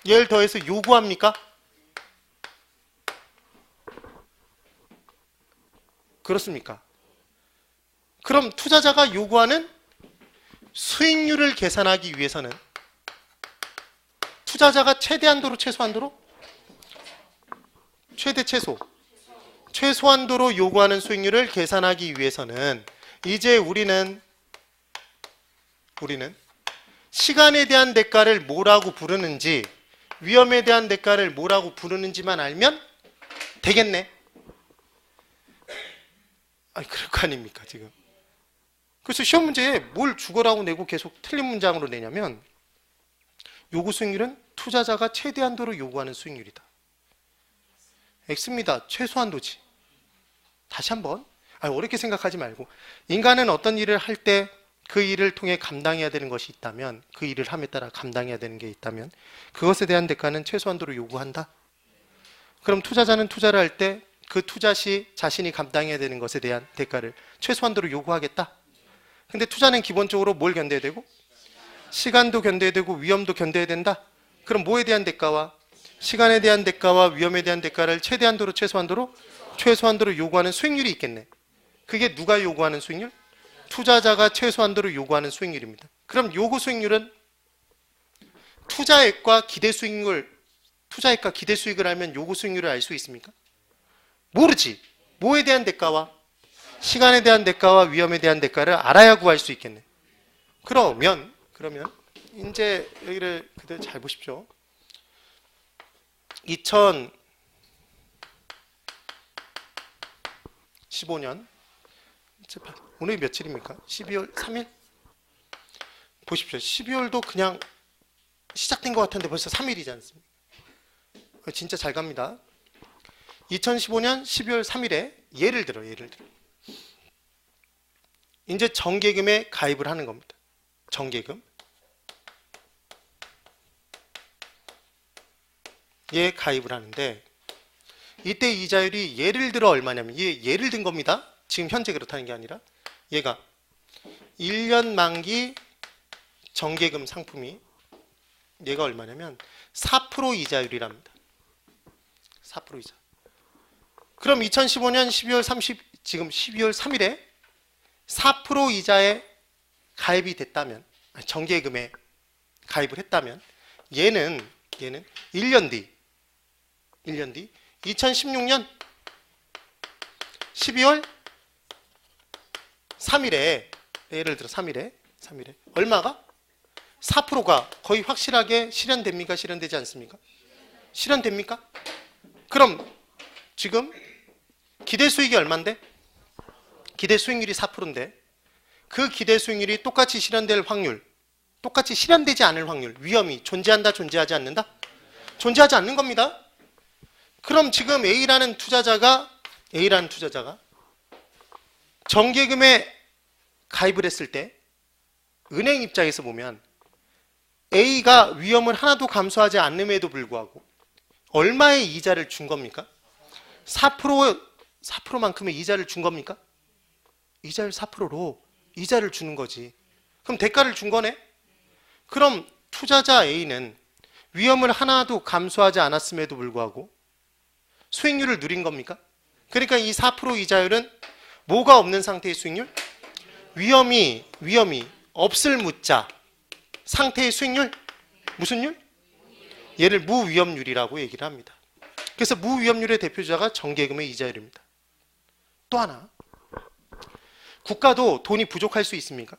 얘를 더해서 요구합니까? 그렇습니까? 그럼 투자자가 요구하는 수익률을 계산하기 위해서는 투자자가 최대한도로 최소한도로? 최대 최소. 최소한도로 요구하는 수익률을 계산하기 위해서는 이제 우리는 시간에 대한 대가를 뭐라고 부르는지 위험에 대한 대가를 뭐라고 부르는지만 알면 되겠네. 아니, 그럴 거 아닙니까, 지금. 그래서 시험 문제에 뭘 죽어라고 내고 계속 틀린 문장으로 내냐면 요구 수익률은 투자자가 최대한도로 요구하는 수익률이다. X입니다. 최소한도지. 다시 한번 어렵게 생각하지 말고 인간은 어떤 일을 할 때 그 일을 통해 감당해야 되는 것이 있다면 그 일을 함에 따라 감당해야 되는 게 있다면 그것에 대한 대가는 최소한도로 요구한다. 그럼 투자자는 투자를 할 때 그 투자 시 자신이 감당해야 되는 것에 대한 대가를 최소한도로 요구하겠다. 근데 투자는 기본적으로 뭘 견뎌야 되고? 시간도 견뎌야 되고 위험도 견뎌야 된다. 그럼 뭐에 대한 대가와 시간에 대한 대가와 위험에 대한 대가를 최대한도로 최소한도로 요구하는 수익률이 있겠네. 그게 누가 요구하는 수익률? 투자자가 최소한도로 요구하는 수익률입니다. 그럼 요구 수익률은 투자액과 기대 수익률, 투자액과 기대 수익을 알면 요구 수익률을 알 수 있습니까? 모르지. 뭐에 대한 대가와 시간에 대한 대가와 위험에 대한 대가를 알아야 구할 수 있겠네. 그러면 이제 여기를 그대로 잘 보십시오. 2015년 오늘이 며칠입니까? 12월 3일? 보십시오. 12월도 그냥 시작된 것 같은데 벌써 3일이지 않습니까? 진짜 잘 갑니다. 2015년 12월 3일에 예를 들어 이제 정계금에 가입을 하는 겁니다. 정계금 예 가입을 하는데 이때 이자율이 예를 들어 얼마냐면 예를 든 겁니다. 지금 현재 그렇다는 게 아니라 얘가 1년 만기 정계금 상품이 얘가 얼마냐면 4% 이자율이랍니다. 4% 이자. 그럼 2015년 12월 30 지금 12월 3일에 4% 이자에 가입이 됐다면 정계금에 가입을 했다면 얘는 1년 뒤 2016년 12월 3일에 예를 들어 3일에 얼마가? 4%가 거의 확실하게 실현됩니까? 실현되지 않습니까? 실현됩니까? 그럼 지금 기대 수익이 얼마인데? 기대 수익률이 4%인데 그 기대 수익률이 똑같이 실현될 확률, 똑같이 실현되지 않을 확률, 위험이 존재한다, 존재하지 않는다? 존재하지 않는 겁니다. 그럼 지금 A라는 투자자가 정계금에 가입을 했을 때 은행 입장에서 보면 A가 위험을 하나도 감수하지 않음에도 불구하고 얼마의 이자를 준 겁니까? 4%만큼의 이자를 준 겁니까? 이자율 4%로 이자를 주는 거지. 그럼 대가를 준 거네? 그럼 투자자 A는 위험을 하나도 감수하지 않았음에도 불구하고 수익률을 누린 겁니까? 그러니까 이 4% 이자율은 뭐가 없는 상태의 수익률? 위험이 없을 무자 상태의 수익률? 무슨 율? 얘를 무위험률이라고 얘기를 합니다. 그래서 무위험률의 대표주자가 정계금의 이자율입니다. 또 하나, 국가도 돈이 부족할 수 있습니까?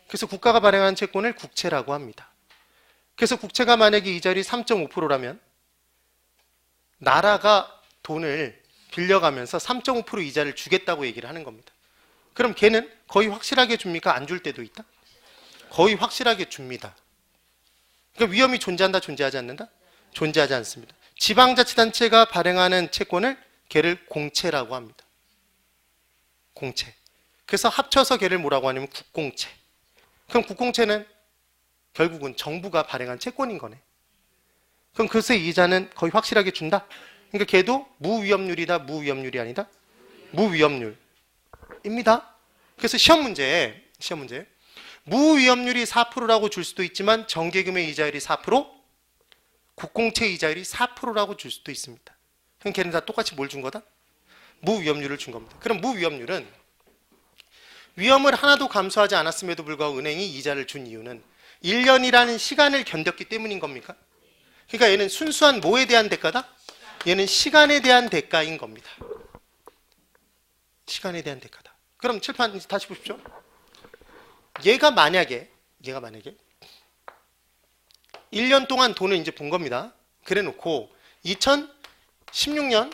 그래서 국가가 발행한 채권을 국채라고 합니다. 그래서 국채가 만약에 이자율이 3.5%라면 나라가 돈을 빌려가면서 3.5% 이자를 주겠다고 얘기를 하는 겁니다. 그럼 걔는 거의 확실하게 줍니까? 안 줄 때도 있다? 거의 확실하게 줍니다. 그러니까 위험이 존재한다, 존재하지 않는다? 존재하지 않습니다. 지방자치단체가 발행하는 채권을 걔를 공채라고 합니다. 공채. 그래서 합쳐서 걔를 뭐라고 하냐면 국공채. 그럼 국공채는 결국은 정부가 발행한 채권인 거네. 그럼 그것의 이자는 거의 확실하게 준다? 그러니까 걔도 무위험률이다, 무위험률이 아니다? 무위험률입니다. 그래서 시험 문제에 무위험률이 4%라고 줄 수도 있지만 정계금의 이자율이 4%, 국공채 이자율이 4%라고 줄 수도 있습니다. 그럼 걔는 다 똑같이 뭘 준 거다? 무위험률을 준 겁니다. 그럼 무위험률은 위험을 하나도 감수하지 않았음에도 불구하고 은행이 이자를 준 이유는 1년이라는 시간을 견뎠기 때문인 겁니까? 그러니까 얘는 순수한 뭐에 대한 대가다? 얘는 시간에 대한 대가인 겁니다. 시간에 대한 대가다. 그럼 칠판 다시 보십시오. 얘가 만약에 1년 동안 돈을 이제 본 겁니다. 그래 놓고 2016년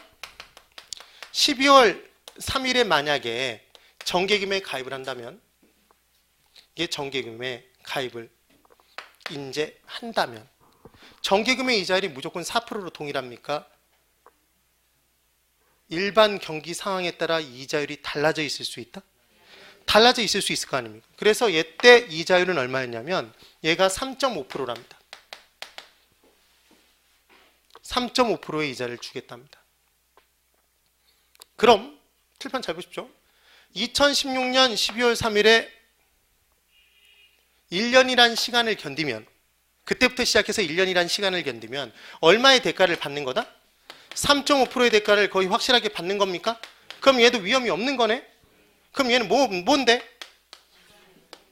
12월 3일에 만약에 정기금에 가입을 한다면, 이게 정기금에 가입을 인제한다면 정기금의 이자율이 무조건 4%로 동일합니까? 일반 경기 상황에 따라 이자율이 달라져 있을 수 있다? 달라져 있을 수 있을 거 아닙니까? 그래서 얘때 이자율은 얼마였냐면 얘가 3.5%랍니다. 3.5%의 이자를 주겠답니다. 그럼 칠판 잘 보십시오. 2016년 12월 3일에 1년이란 시간을 견디면, 그때부터 시작해서 1년이란 시간을 견디면 얼마의 대가를 받는 거다? 3.5%의 대가를 거의 확실하게 받는 겁니까? 그럼 얘도 위험이 없는 거네? 그럼 얘는 뭔데?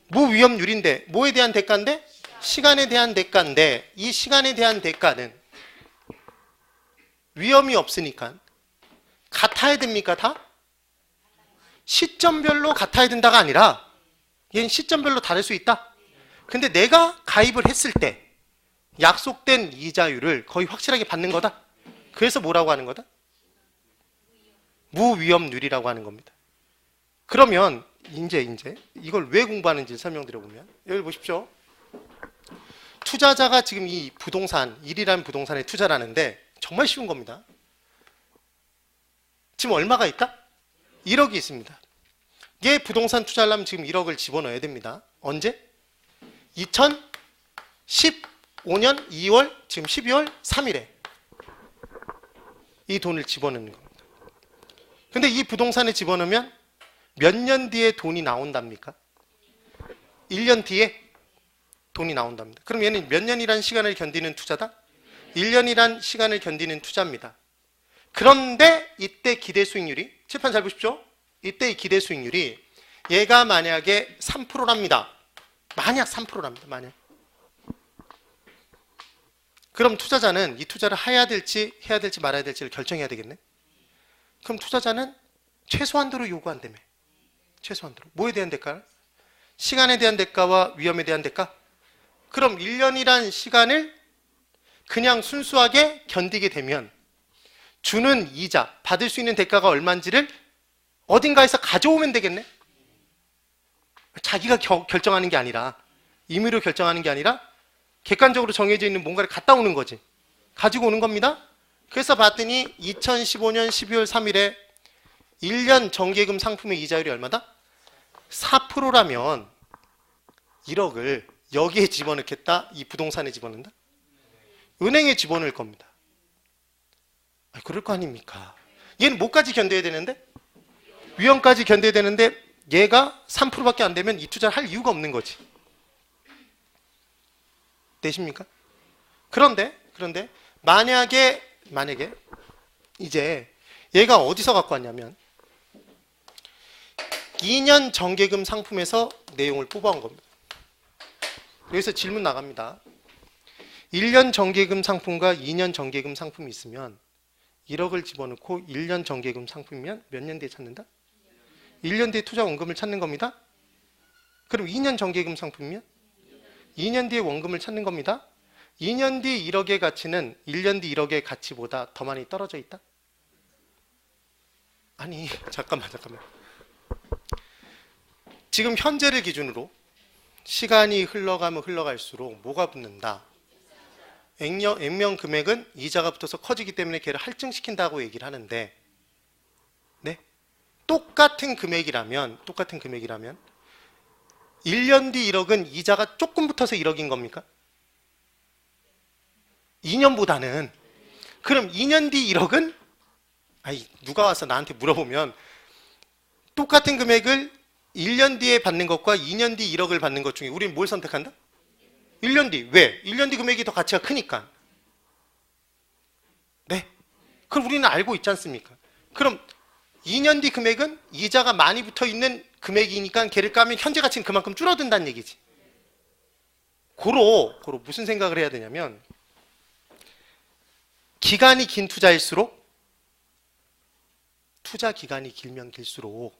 무위험률인데 뭐에 대한 대가인데? 시간에 대한 대가인데, 이 시간에 대한 대가는 위험이 없으니까 같아야 됩니까? 다? 시점별로 같아야 된다가 아니라 얘는 시점별로 다를 수 있다. 근데 내가 가입을 했을 때 약속된 이자율을 거의 확실하게 받는 거다. 그래서 뭐라고 하는 거다? 무위험률이라고 하는 겁니다. 그러면 이제 이걸 왜 공부하는지 설명드려보면, 여기 보십시오. 투자자가 지금 이 부동산, 1이라는 부동산에 투자를 하는데 정말 쉬운 겁니다. 지금 얼마가 있다? 1억이 있습니다. 얘 부동산 투자를 하면 지금 1억을 집어넣어야 됩니다. 언제? 2015년 2월, 지금 12월 3일에 이 돈을 집어넣는 겁니다. 근데 이 부동산에 집어넣으면 몇 년 뒤에 돈이 나온답니까? 1년 뒤에 돈이 나온답니다. 그럼 얘는 몇 년이라는 시간을 견디는 투자다? 1년이란 시간을 견디는 투자입니다. 그런데 이때 기대 수익률이, 칠판 잘 보십시오. 이때 이 기대 수익률이 얘가 만약에 3%랍니다. 만약 3%랍니다. 만약. 그럼 투자자는 이 투자를 해야 될지 말아야 될지를 결정해야 되겠네. 그럼 투자자는 최소한도로 요구한다며. 최소한도로. 뭐에 대한 대가? 시간에 대한 대가와 위험에 대한 대가? 그럼 1년이란 시간을 그냥 순수하게 견디게 되면 주는 이자, 받을 수 있는 대가가 얼마인지를 어딘가에서 가져오면 되겠네. 자기가 결정하는 게 아니라, 임의로 결정하는 게 아니라 객관적으로 정해져 있는 뭔가를 갖다 오는 거지. 가지고 오는 겁니다. 그래서 봤더니 2015년 12월 3일에 1년 정기예금 상품의 이자율이 얼마다? 4%라면 1억을 여기에 집어넣겠다? 이 부동산에 집어넣는다? 은행에 집어넣을 겁니다. 그럴 거 아닙니까? 얘는 뭐까지 견뎌야 되는데? 위험까지 견뎌야 되는데 얘가 3%밖에 안 되면 이 투자를 할 이유가 없는 거지. 되십니까? 그런데 만약에 이제 얘가 어디서 갖고 왔냐면 2년 정기예금 상품에서 내용을 뽑아온 겁니다. 여기서 질문 나갑니다. 1년 정기예금 상품과 2년 정기예금 상품이 있으면 1억을 집어넣고 1년 정기예금 상품이면 몇 년 뒤에 찾는다? 1년 뒤에 투자 원금을 찾는 겁니다. 그럼 2년 정기예금 상품이면 2년 뒤에 원금을 찾는 겁니다. 2년 뒤 1억의 가치는 1년 뒤 1억의 가치보다 더 많이 떨어져 있다? 아니, 잠깐만. 지금 현재를 기준으로 시간이 흘러가면 흘러갈수록 뭐가 붙는다? 액면 금액은 이자가 붙어서 커지기 때문에 걔를 할증시킨다고 얘기를 하는데, 네? 똑같은 금액이라면 1년 뒤 1억은 이자가 조금 붙어서 1억인 겁니까? 2년보다는. 그럼 2년 뒤 1억은 누가 와서 나한테 물어보면 똑같은 금액을 1년 뒤에 받는 것과 2년 뒤 1억을 받는 것 중에 우리는 뭘 선택한다? 1년 뒤. 왜? 1년 뒤 금액이 더 가치가 크니까. 네. 그럼 우리는 알고 있지 않습니까? 그럼 2년 뒤 금액은 이자가 많이 붙어 있는 금액이니까 걔를 까면 현재 가치는 그만큼 줄어든다는 얘기지. 고로 무슨 생각을 해야 되냐면, 기간이 긴 투자일수록, 투자 기간이 길면 길수록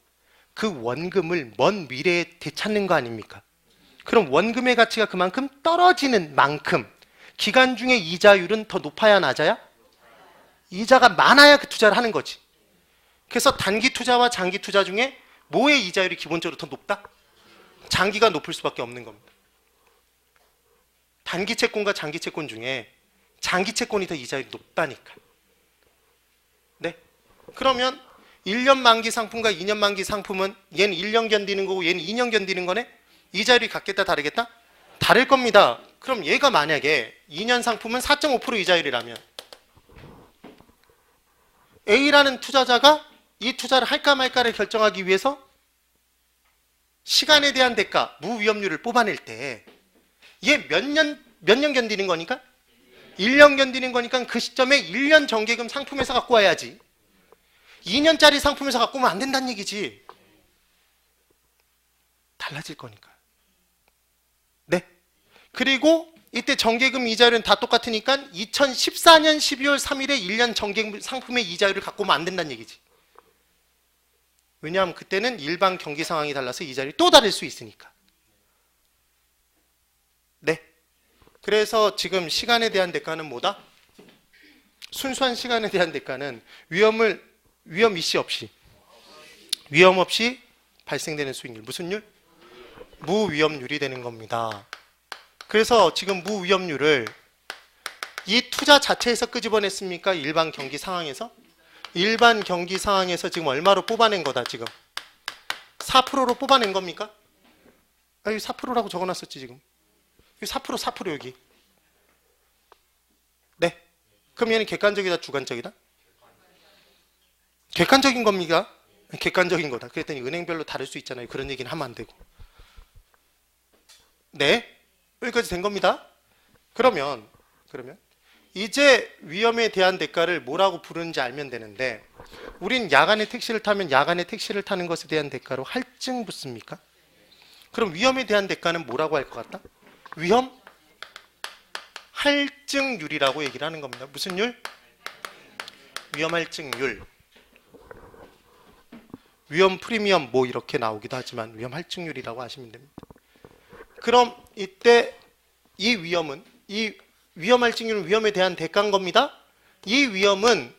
그 원금을 먼 미래에 되찾는 거 아닙니까? 그럼 원금의 가치가 그만큼 떨어지는 만큼 기간 중에 이자율은 더 높아야 낮아야? 이자가 많아야 그 투자를 하는 거지. 그래서 단기 투자와 장기 투자 중에 뭐의 이자율이 기본적으로 더 높다? 장기가 높을 수밖에 없는 겁니다. 단기 채권과 장기 채권 중에 장기 채권이 더 이자율이 높다니까. 네. 그러면 1년 만기 상품과 2년 만기 상품은 얘는 1년 견디는 거고 얘는 2년 견디는 거네? 이자율이 같겠다 다르겠다? 다를 겁니다. 그럼 얘가 만약에 2년 상품은 4.5% 이자율이라면 A라는 투자자가 이 투자를 할까 말까를 결정하기 위해서 시간에 대한 대가, 무위험률을 뽑아낼 때 얘 몇 년 견디는 거니까? 1년 견디는 거니까 그 시점에 1년 정기금 상품에서 갖고 와야지. 2년짜리 상품에서 갖고 오면 안 된다는 얘기지. 달라질 거니까. 네. 그리고 이때 정기금 이자율은 다 똑같으니까 2014년 12월 3일에 1년 정기금 상품의 이자율을 갖고 오면 안 된다는 얘기지. 왜냐하면 그때는 일반 경기 상황이 달라서 이자율이 또 다를 수 있으니까. 네. 그래서 지금 시간에 대한 대가는 뭐다? 순수한 시간에 대한 대가는 위험 이시 없이, 위험 없이 발생되는 수익률. 무슨 율? 무위험률이 되는 겁니다. 그래서 지금 무위험률을 이 투자 자체에서 끄집어냈습니까? 일반 경기 상황에서? 일반 경기 상황에서 지금 얼마로 뽑아낸 거다 지금? 4%로 뽑아낸 겁니까? 아, 여기 4%라고 적어놨었지 지금. 여기 4% 여기. 네. 그럼 얘는 객관적이다 주관적이다? 객관적인 겁니까? 객관적인 거다. 그랬더니 은행별로 다를 수 있잖아요. 그런 얘기는 하면 안 되고. 네. 여기까지 된 겁니다. 그러면 이제 위험에 대한 대가를 뭐라고 부르는지 알면 되는데 우린 야간에 택시를 타면 야간에 택시를 타는 것에 대한 대가로 할증 붙습니까? 그럼 위험에 대한 대가는 뭐라고 할 것 같다? 위험 할증률이라고 얘기를 하는 겁니다. 무슨 율? 위험 할증률. 위험 프리미엄 뭐 이렇게 나오기도 하지만 위험 할증률이라고 하시면 됩니다. 그럼 이때 이 위험 할증률은 위험에 대한 대가인 겁니다. 이 위험은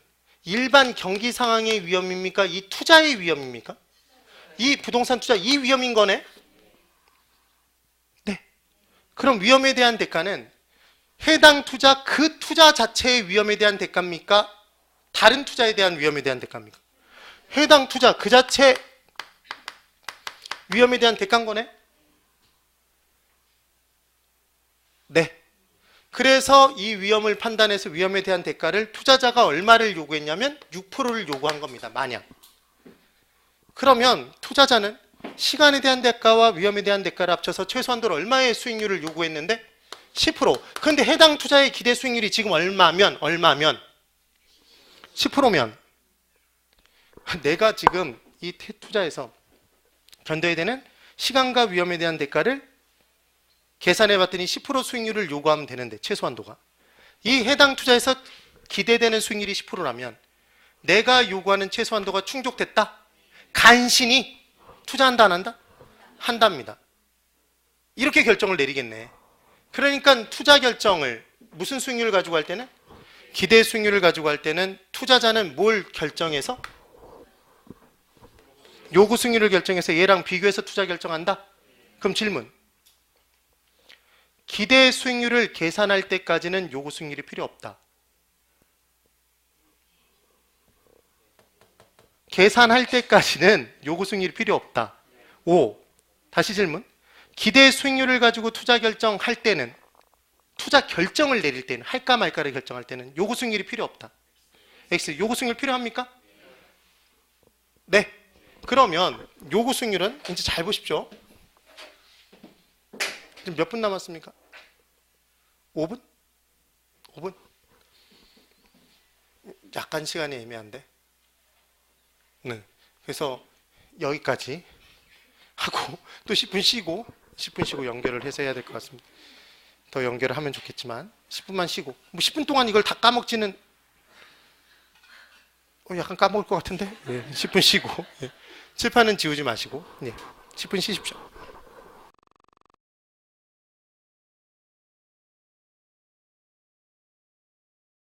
일반 경기 상황의 위험입니까? 이 투자의 위험입니까? 이 부동산 투자 이 위험인 거네. 네. 그럼 위험에 대한 대가는 해당 투자 그 투자 자체의 위험에 대한 대가입니까? 다른 투자에 대한 위험에 대한 대가입니까? 해당 투자 그 자체 위험에 대한 대가인 거네. 네. 그래서 이 위험을 판단해서 위험에 대한 대가를 투자자가 얼마를 요구했냐면 6%를 요구한 겁니다. 마냥. 그러면 투자자는 시간에 대한 대가와 위험에 대한 대가를 합쳐서 최소한도로 얼마의 수익률을 요구했는데 10%. 그런데 해당 투자의 기대 수익률이 지금 얼마면 10%면 내가 지금 이 투자에서 견뎌야 되는 시간과 위험에 대한 대가를 계산해 봤더니 10% 수익률을 요구하면 되는데 최소한도가 이 해당 투자에서 기대되는 수익률이 10%라면 내가 요구하는 최소한도가 충족됐다. 간신히 투자한다 안 한다? 한답니다. 이렇게 결정을 내리겠네. 그러니까 투자 결정을 무슨 수익률을 가지고 할 때는 기대 수익률을 가지고 할 때는 투자자는 뭘 결정해서 요구 수익률을 결정해서 얘랑 비교해서 투자 결정한다? 그럼 질문. 기대 수익률을 계산할 때까지는 요구 수익률이 필요 없다. 계산할 때까지는 요구 수익률이 필요 없다. 5. 다시 질문. 기대 수익률을 가지고 투자 결정할 때는 투자 결정을 내릴 때는 할까 말까를 결정할 때는 요구 수익률이 필요 없다. X. 요구 수익률 필요합니까? 네. 그러면 요구 수익률은 이제 잘 보십시오. 지금 몇 분 남았습니까? 5분? 5분? 약간 시간이 애매한데. 네. 그래서 여기까지 하고 또 10분 쉬고 연결을 해서 해야 될 것 같습니다. 더 연결을 하면 좋겠지만 10분만 쉬고 뭐 10분 동안 이걸 다 까먹지는 약간 까먹을 것 같은데 10분 쉬고 칠판은 지우지 마시고 10분 쉬십시오.